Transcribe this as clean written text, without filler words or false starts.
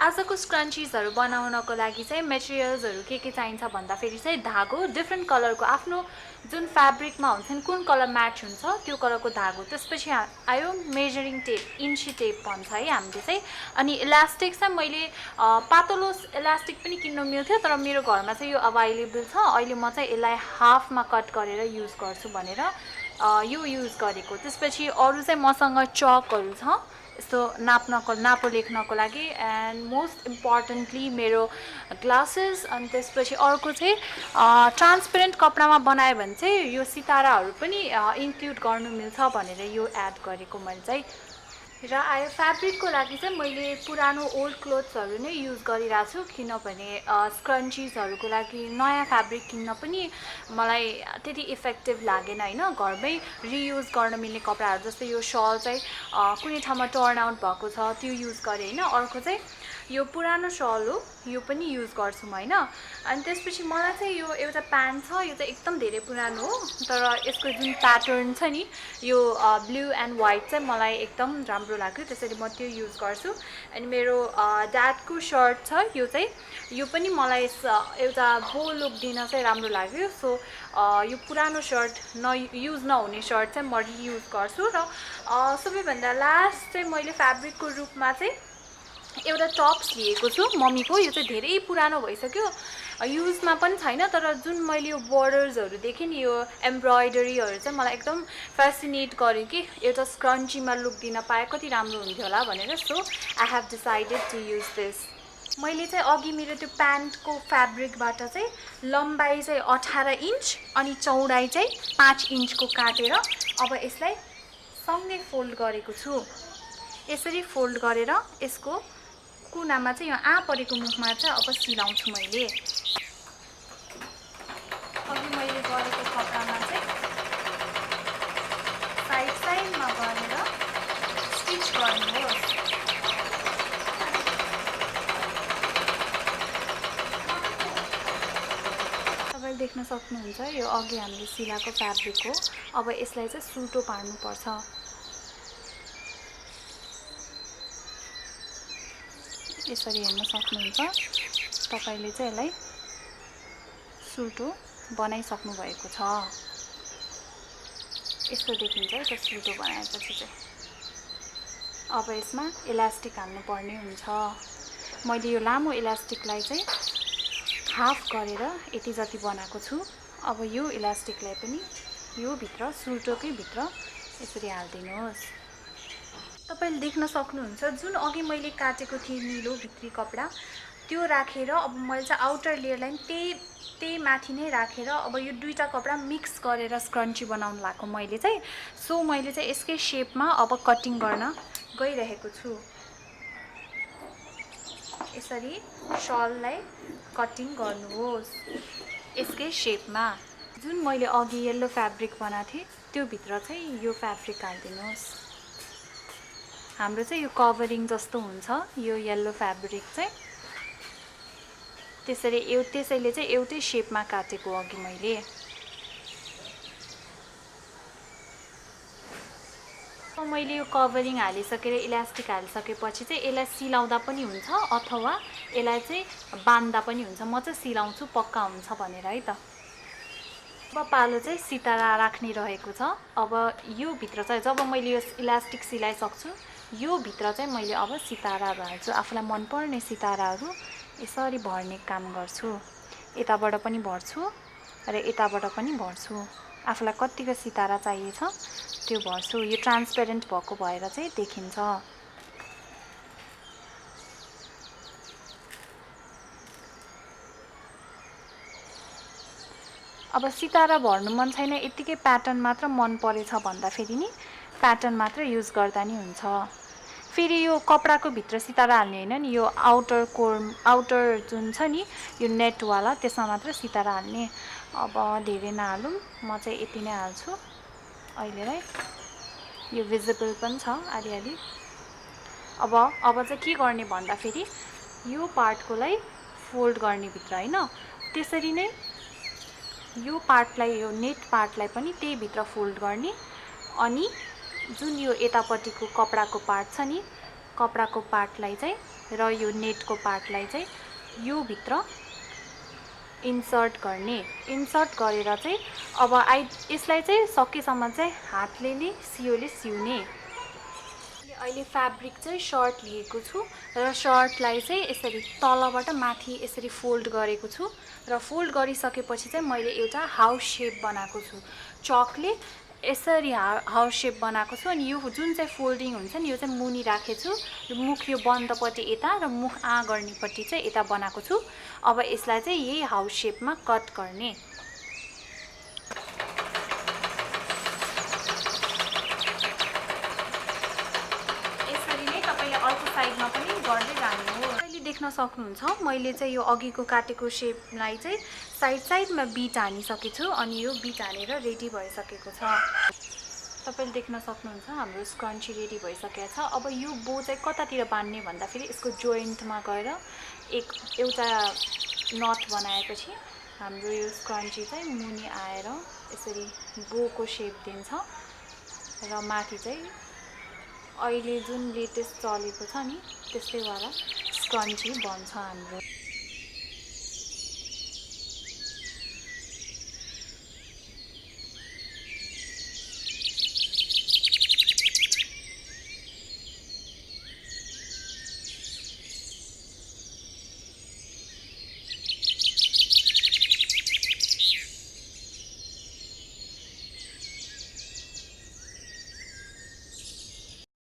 आजको स्क्रन्चिजहरू बनाउनको लागि चाहिँ मेटेरियल्सहरू के चाहिन्छ भन्दाखेरि चाहिँ धागो डिफ्रेन्ट कलरको आफ्नो जुन फ्याब्रिकमा हुन्छ नि कुन कलर म्याच हुन्छ त्यो कलरको धागो, त्यसपछि आयो मेजरिङ टेप, इन्ची टेप भन्छ है हामीले चाहिँ। अनि इलास्टिक चाहिँ मैले पातलो इलास्टिक पनि किन्नु मिल्थ्यो, तर मेरो घरमा चाहिँ यो अभाइलेबल छ। अहिले म चाहिँ यसलाई हाफमा कट गरेर युज गर्छु भनेर यो युज गरेको। त्यसपछि अरू चाहिँ मसँग चकहरू छ यस्तो नापो लेख्नको लागि, एन्ड मोस्ट इम्पोर्टेन्टली मेरो ग्लासेस। अनि त्यसपछि अर्को चाहिँ ट्रान्सपेरेन्ट कपडामा बनायो भने चाहिँ यो सिताराहरू पनि इन्क्लुड गर्नु मिल्छ भनेर यो एड गरेको मैले चाहिँ। र आयो फ्याब्रिकको लागि चाहिँ मैले पुरानो ओल्ड क्लोथ्सहरू नै युज गरिरहेको छु, किनभने स्क्रन्चिजहरूको लागि नयाँ फ्याब्रिक किन्न पनि मलाई त्यति इफेक्टिभ लागेन होइन। घरमै रियुज गर्न मिल्ने कपडाहरू जस्तै यो सल चाहिँ कुनै ठाउँमा टर्न आउट भएको छ त्यो युज गरेँ होइन। अर्को चाहिँ यो पुरानो सल हो, यो पनि युज गर्छु म होइन। अनि त्यसपछि मलाई चाहिँ यो एउटा प्यान्ट छ, यो चाहिँ एकदम धेरै पुरानो हो, तर यसको जुन प्याटर्न छ नि यो ब्लू एन्ड वाइट चाहिँ मलाई एकदम राम्रो लाग्यो, त्यसरी म त्यो युज गर्छु। अनि मेरो ड्याडको सर्ट छ, यो पनि मलाई एउटा बो लुक दिन चाहिँ राम्रो लाग्यो। सो यो पुरानो सर्ट युज नहुने सर्ट चाहिँ म रियुज गर्छु। र सबैभन्दा लास्ट चाहिँ मैले फ्याब्रिकको रूपमा चाहिँ एउटा टप्स लिएको छु मम्मीको। यो चाहिँ धेरै पुरानो भइसक्यो, युजमा पनि छैन, तर जुन मैले यो बोर्डर्सहरू देखेँ नि यो एम्ब्रोइडरीहरू चाहिँ मलाई एकदम फेसिनेट गर्यो कि एउटा स्क्रन्चीमा लुक दिन पाए कति राम्रो हुन्थ्यो होला भनेर। So I have decided to use this. मैले चाहिँ अघि मेरो त्यो प्यान्टको फ्याब्रिकबाट चाहिँ लम्बाइ चाहिँ 18 इन्च अनि चौडाइ चाहिँ 5 इन्चको काटेर अब यसलाई सँगै फोल्ड गरेको छु। यसरी फोल्ड गरेर यसको कुनामा चाहिँ यो परेको मुखमा चाहिँ अब सिलाउँछु मैले। अघि मैले गरेको कपडामा चाहिँ साइडमा गरेर स्टिच गर्नुहोस्। तपाईले देख्न सक्नुहुन्छ यो अघि हामीले सिलाएको फ्याब्रिक हो। अब यसलाई चाहिँ सुल्टो पार्नुपर्छ। यसरी हेर्न सक्नुहुन्छ तपाईले चाहिँ यसलाई सुल्टो बनाइसक्नु भएको छ। यस्तो देखिन्छ है त सुल्टो बनाएपछि चाहिँ। अब यसमा इलास्टिक हाल्नु पर्ने हुन्छ। मैले यो लामो इलास्टिकलाई चाहिँ हाफ गरेर यति जति बनाएको छु। अब यो इलास्टिकलाई पनि यो भित्र सुल्टोकै भित्र यसरी हाल्दिनुहोस्। तपाईले देख्न सक्नुहुन्छ जुन अघि मैले काटेको थिएँ निलो भित्री कपडा त्यो राखेर अब मैले चाहिँ आउटर लेयरलाई त्यही माथि नै राखेर अब यो दुईटा कपडा मिक्स गरेर स्क्रन्ची बनाउन लाग्यो मैले चाहिँ। सो मैले चाहिँ यसकै शेपमा अब कटिङ गर्न गइरहेको छु। यसरी सललाई कटिङ गर्नुहोस् यसकै शेपमा। जुन मैले अघि येलो फ्याब्रिक बनाएको थिएँ त्यो भित्र चाहिँ यो फ्याब्रिक हाल्दिनुहोस्। हाम्रो चाहिँ यो कभरिङ जस्तो हुन्छ यो येलो फ्याब्रिक चाहिँ। त्यसैले चाहिँ एउटै शेपमा काटेको अघि मैले। मैले यो कभरिङ हालिसकेर इलास्टिक हालिसकेपछि चाहिँ यसलाई सिलाउँदा पनि हुन्छ अथवा यसलाई चाहिँ बान्दा पनि हुन्छ। म चाहिँ सिलाउँछु पक्का हुन्छ भनेर है त। अब पालो चाहिँ सितारा राख्ने रहेको छ। अब यो भित्र चाहिँ जब मैले यो इलास्टिक सिलाइसक्छु यो भित्र चाहिँ मैले अब सिताराहरू हाल्छु। आफूलाई मनपर्ने सिताराहरू यसरी भर्ने काम गर्छु। यताबाट पनि भर्छु र यताबाट पनि भर्छु। आफूलाई कतिको सितारा चाहिएछ त्यो भर्छु। यो ट्रान्सपेरेन्ट भएको भएर चाहिँ देखिन्छ। अब सितारा भर्नु मन छैन यतिकै प्याटर्न मात्र मन परेछ भन्दाखेरि नि प्याटर्न मात्र युज गर्दा नि हुन्छ। फेरि यो कपडाको भित्र सितारा हाल्ने हैन नि, यो आउटर जुन छ नि यो नेटवाला त्यसमा मात्र सितारा हाल्ने। अब धेरै नहालौँ, म चाहिँ यति नै हाल्छु अहिलेलाई। यो भिजिबल पनि छ अलिअलि। अब चाहिँ के गर्ने भन्दाखेरि यो पार्टकोलाई फोल्ड गर्ने भित्र हैन, त्यसरी नै यो पार्टलाई यो नेट पार्टलाई पनि त्यही भित्र फोल्ड गर्ने। अनि जुन यो यतापट्टिको कपडाको पार्ट छ नि कपडाको पार्टलाई चाहिँ र यो नेटको पार्टलाई चाहिँ यो भित्र इन्सर्ट गर्ने। इन्सर्ट गरेर चाहिँ अब यसलाई चाहिँ सकेसम्म चाहिँ हातले सियोले सिउने। अहिले फ्याब्रिक चाहिँ सर्ट लिएको छु र सर्टलाई चाहिँ यसरी तलबाट माथि यसरी फोल्ड गरेको छु र फोल्ड गरिसकेपछि चाहिँ मैले एउटा हाउस शेप बनाएको छु। चकले यसरी हाउस शेप बनाएको छु अनि यो जुन चाहिँ फोल्डिङ हुन्छ नि यो चाहिँ मुनि राखेछु। मुख यो बन्दपट्टि यता र मुख गर्नेपट्टि चाहिँ यता बनाएको छु। अब यसलाई चाहिँ यही हाउस शेपमा कट गर्ने। यसरी नै तपाईले अर्को साइडमा पनि गर्दै जानु हो। अहिले देख्न सक्नुहुन्छ मैले चाहिँ यो अघिको काटेको शेपलाई चाहिँ साइडमा बिट हानिसकेको छु अनि यो बिट हानेर रेडी भइसकेको छ। तपाईले देख्न सक्नुहुन्छ हाम्रो स्क्रन्ची रेडी भइसकेको छ। अब यो बो चाहिँ कतातिर बान्ने भन्दाखेरि यसको जोइन्टमा गएर एउटा नट बनाएपछि हाम्रो यो स्क्रन्ची चाहिँ मुनि आएर यसरी बोको शेप दिन्छ र माथि चाहिँ अहिले जुन लेटेस्ट चलेको छ नि त्यस्तै वाला स्क्रन्ची बन्छ हाम्रो।